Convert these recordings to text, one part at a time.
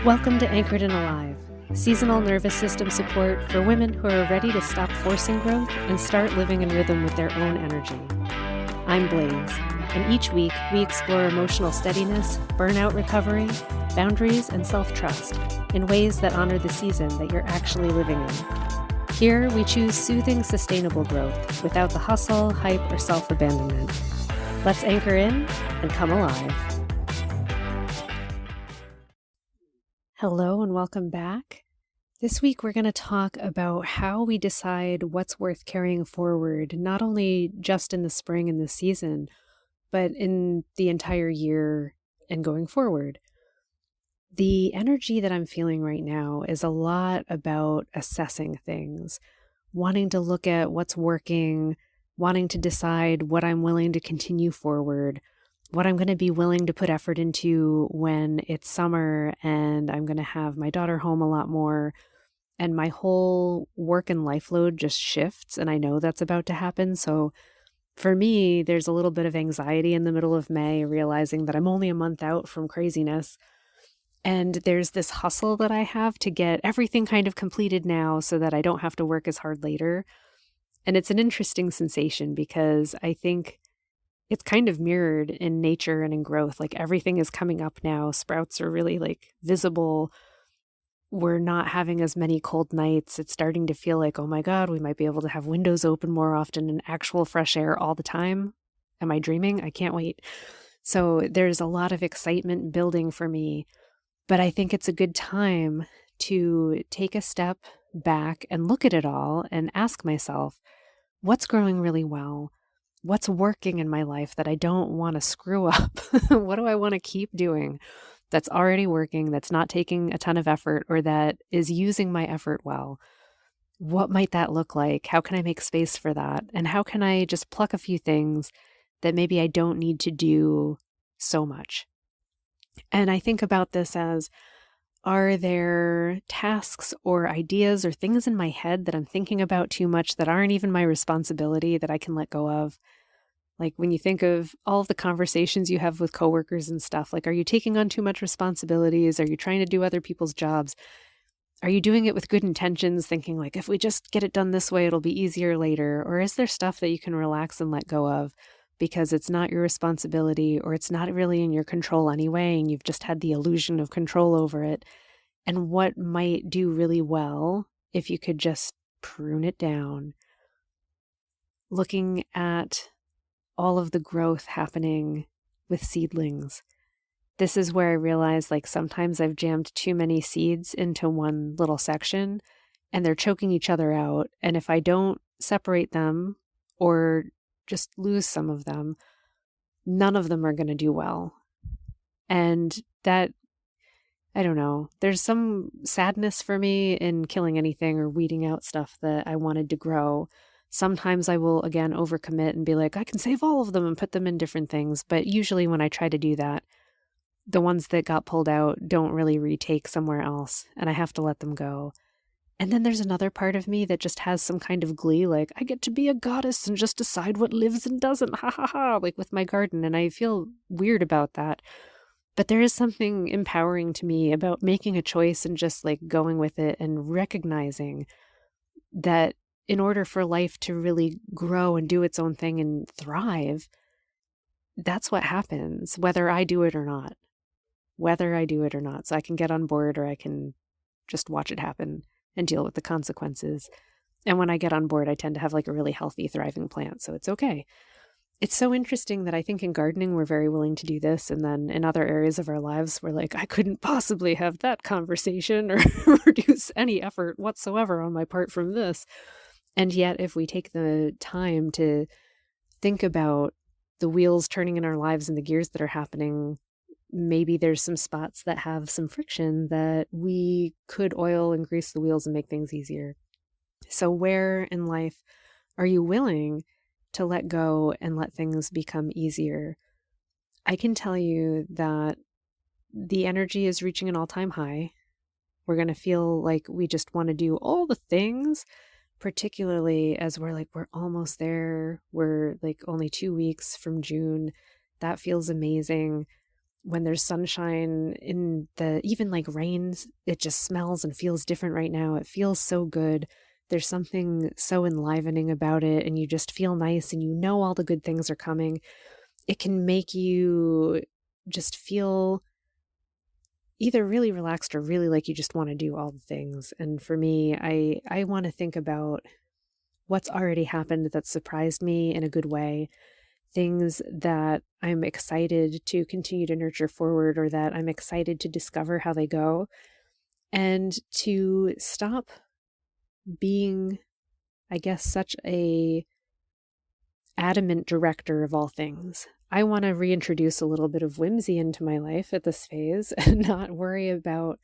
Welcome to Anchored and Alive, seasonal nervous system support for women who are ready to stop forcing growth and start living in rhythm with their own energy. I'm Blaze, and each week we explore emotional steadiness, burnout recovery, boundaries, and self-trust in ways that honor the season that you're actually living in. Here we choose soothing, sustainable growth without the hustle, hype, or self-abandonment. Let's anchor in and come alive. Hello and welcome back. This week we're going to talk about how we decide what's worth carrying forward, not only just in the spring and the season, but in the entire year and going forward. The energy that I'm feeling right now is a lot about assessing things, wanting to look at what's working, wanting to decide what I'm willing to continue forward, what I'm going to be willing to put effort into when it's summer and I'm going to have my daughter home a lot more, and my whole work and life load just shifts, and I know that's about to happen. So for me, there's a little bit of anxiety in the middle of May, realizing that I'm only a month out from craziness. And there's this hustle that I have to get everything kind of completed now so that I don't have to work as hard later. And it's an interesting sensation because I think it's kind of mirrored in nature and in growth. Like everything is coming up now. Sprouts are really visible. We're not having as many cold nights. It's starting to feel like, oh my God, we might be able to have windows open more often and actual fresh air all the time. Am I dreaming? I can't wait. So there's a lot of excitement building for me, but I think it's a good time to take a step back and look at it all and ask myself, what's growing really well? What's working in my life that I don't want to screw up? What do I want to keep doing that's already working, that's not taking a ton of effort, or that is using my effort well? What might that look like? How can I make space for that? And how can I just pluck a few things that maybe I don't need to do so much? And I think about this as, are there tasks or ideas or things in my head that I'm thinking about too much that aren't even my responsibility that I can let go of? Like when you think of all of the conversations you have with coworkers and stuff, are you taking on too much responsibilities? Are you trying to do other people's jobs? Are you doing it with good intentions, thinking if we just get it done this way, it'll be easier later? Or is there stuff that you can relax and let go of because it's not your responsibility, or it's not really in your control anyway, and you've just had the illusion of control over it? And what might do really well if you could just prune it down? Looking at all of the growth happening with seedlings. This is where I realize sometimes I've jammed too many seeds into one little section and they're choking each other out. And if I don't separate them or just lose some of them, none of them are going to do well. And that, I don't know, there's some sadness for me in killing anything or weeding out stuff that I wanted to grow. Sometimes I will, again, overcommit and be like, I can save all of them and put them in different things. But usually when I try to do that, the ones that got pulled out don't really retake somewhere else, and I have to let them go. And then there's another part of me that just has some kind of glee, I get to be a goddess and just decide what lives and doesn't, ha ha ha, with my garden. And I feel weird about that. But there is something empowering to me about making a choice and just going with it and recognizing that in order for life to really grow and do its own thing and thrive, that's what happens, whether I do it or not. So I can get on board or I can just watch it happen and deal with the consequences. And when I get on board, I tend to have a really healthy, thriving plant. So it's okay. It's so interesting that I think in gardening, we're very willing to do this. And then in other areas of our lives, we're I couldn't possibly have that conversation or reduce any effort whatsoever on my part from this. And yet, if we take the time to think about the wheels turning in our lives and the gears that are happening, maybe there's some spots that have some friction that we could oil and grease the wheels and make things easier. So where in life are you willing to let go and let things become easier? I can tell you that the energy is reaching an all-time high. We're going to feel like we just want to do all the things, particularly as we're almost there. We're only 2 weeks from June. That feels amazing. when there's sunshine in even like rains, it just smells and feels different right now. It feels so good. There's something so enlivening about it, and you just feel nice and you know all the good things are coming. It can make you just feel either really relaxed or really like you just want to do all the things. And for me, I want to think about what's already happened that surprised me in a good way, things that I'm excited to continue to nurture forward, or that I'm excited to discover how they go, and to stop being, I guess, such a adamant director of all things. I want to reintroduce a little bit of whimsy into my life at this phase and not worry about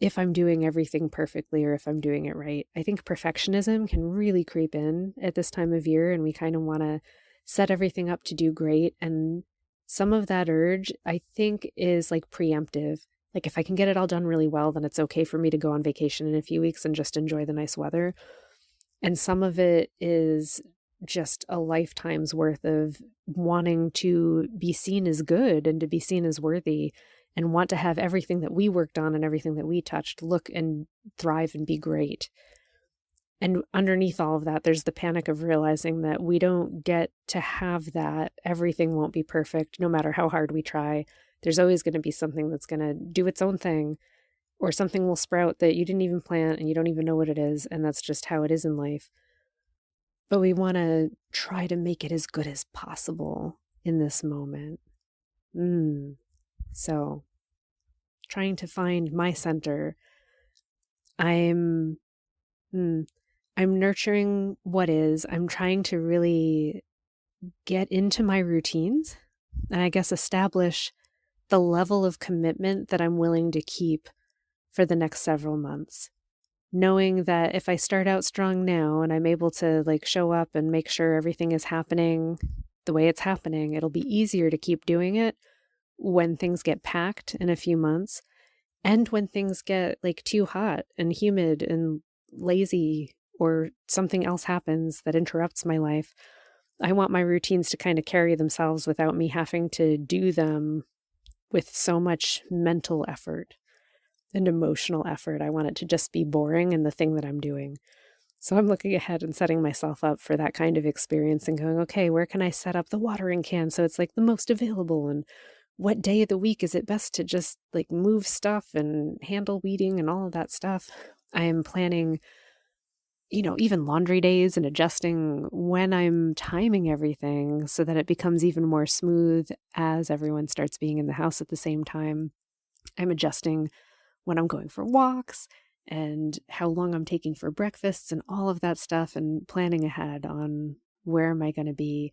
if I'm doing everything perfectly or if I'm doing it right. I think perfectionism can really creep in at this time of year, and we kind of want to set everything up to do great. And some of that urge, I think, is like preemptive. Like if I can get it all done really well, then it's okay for me to go on vacation in a few weeks and just enjoy the nice weather. And some of it is just a lifetime's worth of wanting to be seen as good and to be seen as worthy, and want to have everything that we worked on and everything that we touched look and thrive and be great. And underneath all of that, there's the panic of realizing that we don't get to have that. Everything won't be perfect, no matter how hard we try. There's always going to be something that's going to do its own thing, or something will sprout that you didn't even plant and you don't even know what it is. And that's just how it is in life. But we want to try to make it as good as possible in this moment. So, trying to find my center. I'm nurturing what is. I'm trying to really get into my routines, and I guess establish the level of commitment that I'm willing to keep for the next several months. Knowing that if I start out strong now and I'm able to like show up and make sure everything is happening the way it's happening, it'll be easier to keep doing it when things get packed in a few months, and when things get like too hot and humid and lazy, or something else happens that interrupts my life. I want my routines to kind of carry themselves without me having to do them with so much mental effort and emotional effort. I want it to just be boring in the thing that I'm doing. So I'm looking ahead and setting myself up for that kind of experience and going, okay, where can I set up the watering can so it's like the most available? And what day of the week is it best to just like move stuff and handle weeding and all of that stuff? I am planning, even laundry days and adjusting when I'm timing everything so that it becomes even more smooth as everyone starts being in the house at the same time. I'm adjusting when I'm going for walks and how long I'm taking for breakfasts and all of that stuff, and planning ahead on where am I going to be,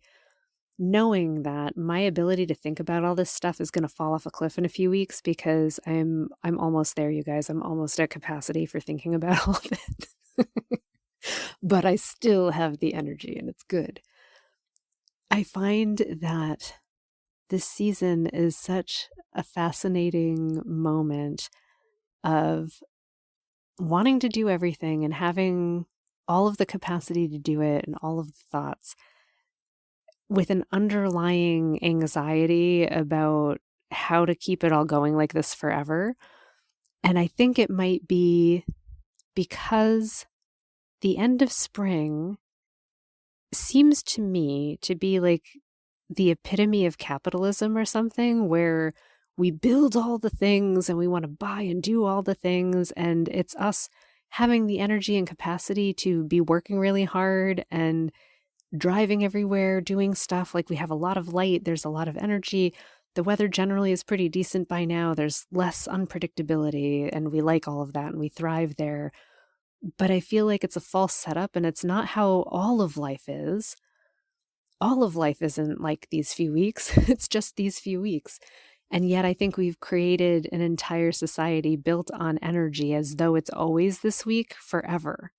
knowing that my ability to think about all this stuff is going to fall off a cliff in a few weeks, because I'm almost there, you guys. I'm almost at capacity for thinking about all of it. But I still have the energy, and it's good. I find that this season is such a fascinating moment of wanting to do everything and having all of the capacity to do it and all of the thoughts, with an underlying anxiety about how to keep it all going like this forever. And I think it might be because the end of spring seems to me to be like the epitome of capitalism or something, where we build all the things and we want to buy and do all the things, and it's us having the energy and capacity to be working really hard and driving everywhere, doing stuff. Like we have a lot of light, there's a lot of energy. The weather generally is pretty decent by now. There's less unpredictability, and we like all of that and we thrive there. But I feel like it's a false setup, and it's not how all of life is. All of life isn't like these few weeks. It's just these few weeks. And yet I think we've created an entire society built on energy as though it's always this week forever.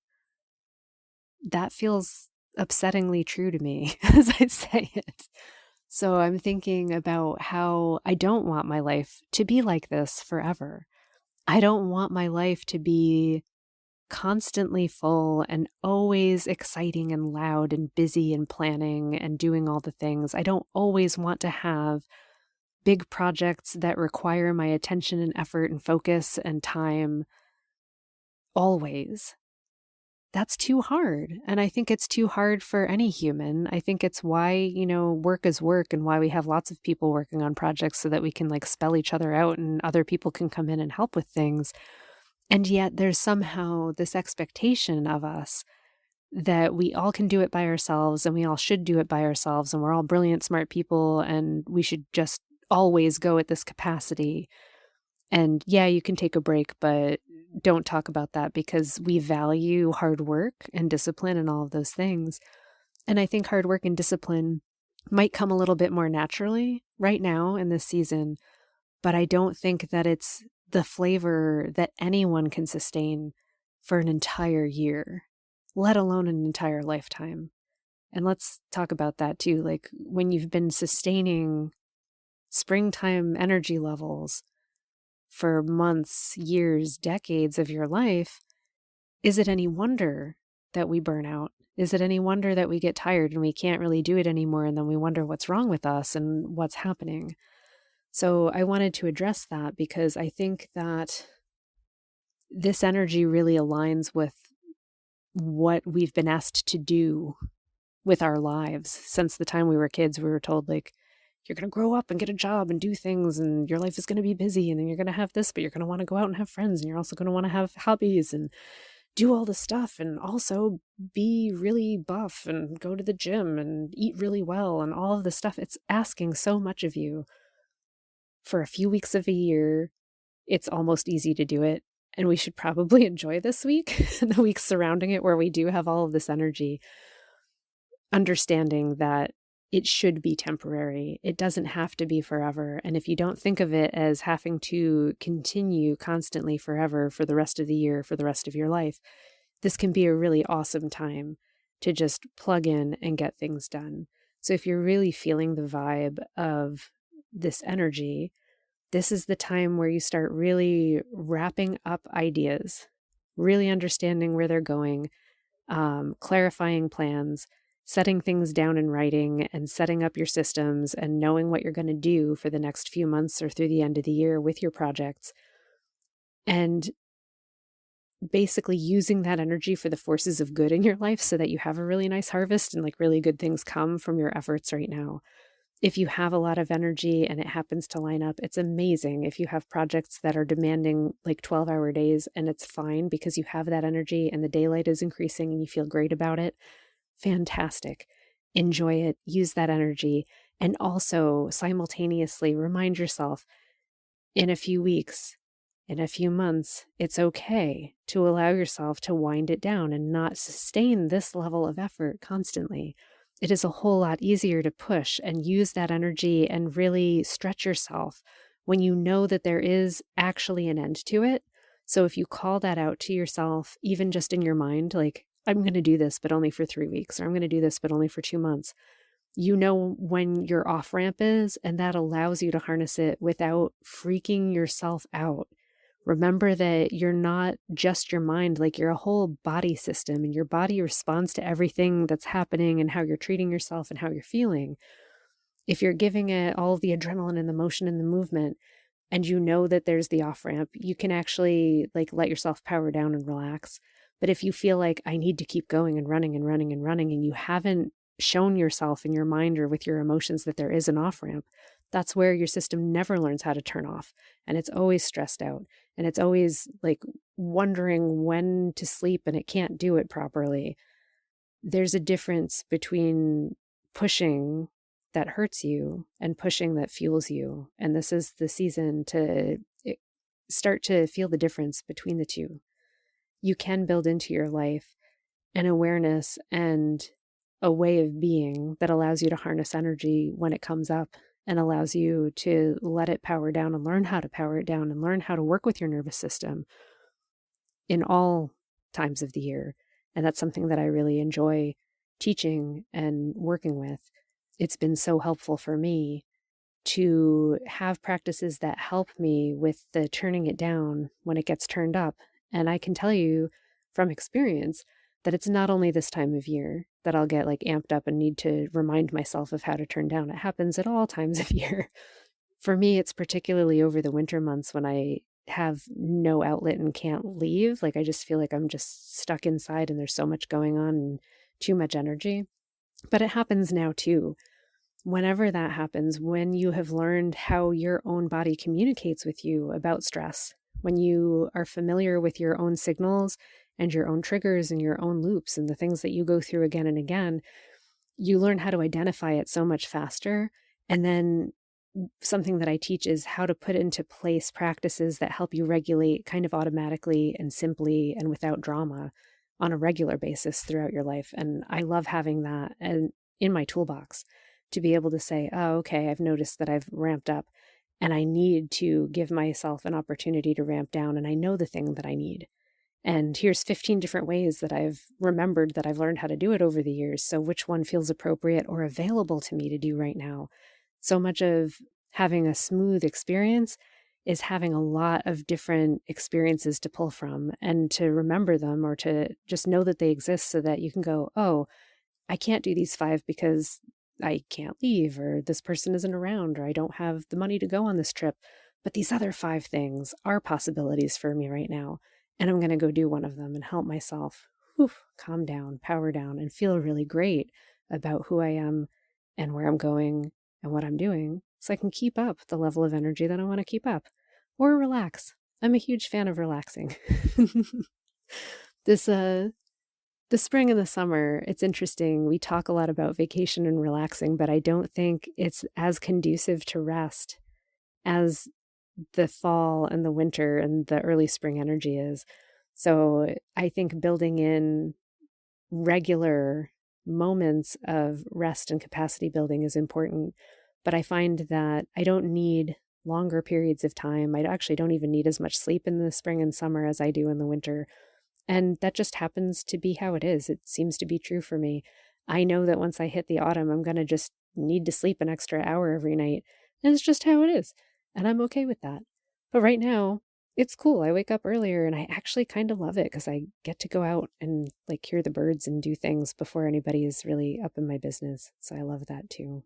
That feels upsettingly true to me as I say it. So I'm thinking about how I don't want my life to be like this forever. I don't want my life to be constantly full and always exciting and loud and busy and planning and doing all the things. I don't always want to have big projects that require my attention and effort and focus and time always. That's too hard. And I think it's too hard for any human. I think it's why, work is work and why we have lots of people working on projects so that we can like spell each other out and other people can come in and help with things. And yet there's somehow this expectation of us that we all can do it by ourselves and we all should do it by ourselves and we're all brilliant, smart people and we should just always go at this capacity. And yeah, you can take a break, but don't talk about that because we value hard work and discipline and all of those things. And I think hard work and discipline might come a little bit more naturally right now in this season, but I don't think that it's the flavor that anyone can sustain for an entire year, let alone an entire lifetime. And let's talk about that too. Like when you've been sustaining springtime energy levels for months, years, decades of your life, is it any wonder that we burn out? Is it any wonder that we get tired and we can't really do it anymore and then we wonder what's wrong with us and what's happening? So I wanted to address that because I think that this energy really aligns with what we've been asked to do with our lives. Since the time we were kids, we were told like, you're going to grow up and get a job and do things and your life is going to be busy and then you're going to have this, but you're going to want to go out and have friends and you're also going to want to have hobbies and do all the stuff and also be really buff and go to the gym and eat really well and all of this stuff. It's asking so much of you for a few weeks of a year. It's almost easy to do it. And we should probably enjoy this week and the weeks surrounding it where we do have all of this energy, understanding that it should be temporary. It doesn't have to be forever. And if you don't think of it as having to continue constantly forever for the rest of the year, for the rest of your life, this can be a really awesome time to just plug in and get things done. So if you're really feeling the vibe of this energy, this is the time where you start really wrapping up ideas, really understanding where they're going, clarifying plans, setting things down in writing and setting up your systems and knowing what you're going to do for the next few months or through the end of the year with your projects. And basically using that energy for the forces of good in your life so that you have a really nice harvest and like really good things come from your efforts right now. If you have a lot of energy and it happens to line up, it's amazing. If you have projects that are demanding like 12-hour days and it's fine because you have that energy and the daylight is increasing and you feel great about it, fantastic. Enjoy it, use that energy, and also simultaneously remind yourself in a few weeks, in a few months, it's okay to allow yourself to wind it down and not sustain this level of effort constantly. It is a whole lot easier to push and use that energy and really stretch yourself when you know that there is actually an end to it. So if you call that out to yourself, even just in your mind, like, I'm going to do this, but only for 3 weeks, or I'm going to do this, but only for 2 months. You know when your off ramp is, and that allows you to harness it without freaking yourself out. Remember that you're not just your mind, like you're a whole body system, and your body responds to everything that's happening and how you're treating yourself and how you're feeling. If you're giving it all the adrenaline and the motion and the movement, and you know that there's the off ramp, you can actually like let yourself power down and relax. But if you feel like I need to keep going and running and running and running, and you haven't shown yourself in your mind or with your emotions that there is an off ramp, that's where your system never learns how to turn off. And it's always stressed out. And it's always like wondering when to sleep and it can't do it properly. There's a difference between pushing that hurts you and pushing that fuels you. And this is the season to start to feel the difference between the two. You can build into your life an awareness and a way of being that allows you to harness energy when it comes up and allows you to let it power down and learn how to power it down and learn how to work with your nervous system in all times of the year. And that's something that I really enjoy teaching and working with. It's been so helpful for me to have practices that help me with the turning it down when it gets turned up. And I can tell you from experience that it's not only this time of year that I'll get like amped up and need to remind myself of how to turn down. It happens at all times of year For me, it's particularly over the winter months when I have no outlet and can't leave. Like I just feel like I'm just stuck inside and there's so much going on and too much energy. But it happens now too. Whenever that happens, when you have learned how your own body communicates with you about stress, when you are familiar with your own signals and your own triggers and your own loops and the things that you go through again and again, you learn how to identify it so much faster. And then something that I teach is how to put into place practices that help you regulate kind of automatically and simply and without drama on a regular basis throughout your life. And I love having that and in my toolbox to be able to say, oh, okay, I've noticed that I've ramped up and I need to give myself an opportunity to ramp down. And I know the thing that I need. And here's 15 different ways that I've remembered that I've learned how to do it over the years. So which one feels appropriate or available to me to do right now? So much of having a smooth experience is having a lot of different experiences to pull from and to remember them or to just know that they exist so that you can go, oh, I can't do these 5 because I can't leave, or this person isn't around, or I don't have the money to go on this trip. But these other 5 things are possibilities for me right now. And I'm going to go do one of them and help myself calm down, power down, and feel really great about who I am and where I'm going and what I'm doing so I can keep up the level of energy that I want to keep up or relax. I'm a huge fan of relaxing. The spring and the summer, it's interesting. We talk a lot about vacation and relaxing, but I don't think it's as conducive to rest as the fall and the winter and the early spring energy is. So I think building in regular moments of rest and capacity building is important. But I find that I don't need longer periods of time. I actually don't even need as much sleep in the spring and summer as I do in the winter. And that just happens to be how it is. It seems to be true for me. I know that once I hit the autumn, I'm going to just need to sleep an extra hour every night. And it's just how it is. And I'm okay with that. But right now, it's cool. I wake up earlier and I actually kind of love it because I get to go out and like hear the birds and do things before anybody is really up in my business. So I love that too.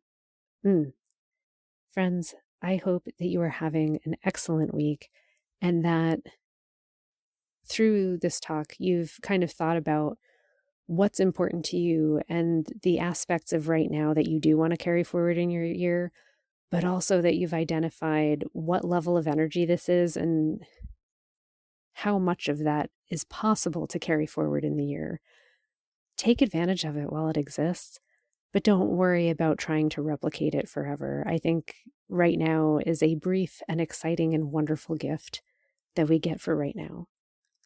Friends, I hope that you are having an excellent week and that through this talk, you've kind of thought about what's important to you and the aspects of right now that you do want to carry forward in your year, but also that you've identified what level of energy this is and how much of that is possible to carry forward in the year. Take advantage of it while it exists, but don't worry about trying to replicate it forever. I think right now is a brief and exciting and wonderful gift that we get for right now.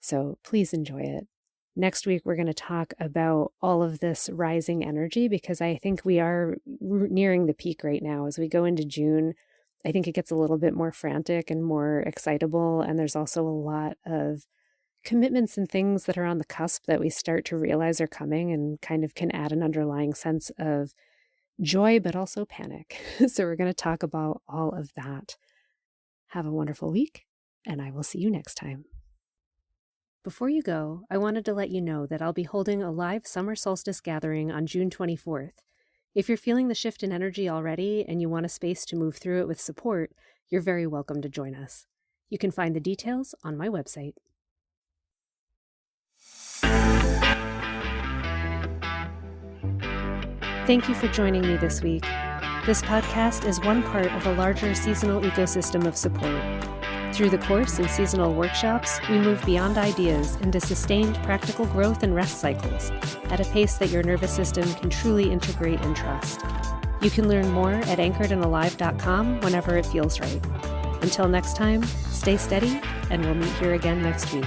So please enjoy it. Next week, we're going to talk about all of this rising energy because I think we are nearing the peak right now. As we go into June, I think it gets a little bit more frantic and more excitable. And there's also a lot of commitments and things that are on the cusp that we start to realize are coming and kind of can add an underlying sense of joy, but also panic. So we're going to talk about all of that. Have a wonderful week, and I will see you next time. Before you go, I wanted to let you know that I'll be holding a live summer solstice gathering on June 24th. If you're feeling the shift in energy already and you want a space to move through it with support, you're very welcome to join us. You can find the details on my website. Thank you for joining me this week. This podcast is one part of a larger seasonal ecosystem of support. Through the course and seasonal workshops, we move beyond ideas into sustained practical growth and rest cycles at a pace that your nervous system can truly integrate and trust. You can learn more at anchoredandalive.com whenever it feels right. Until next time, stay steady, and we'll meet here again next week.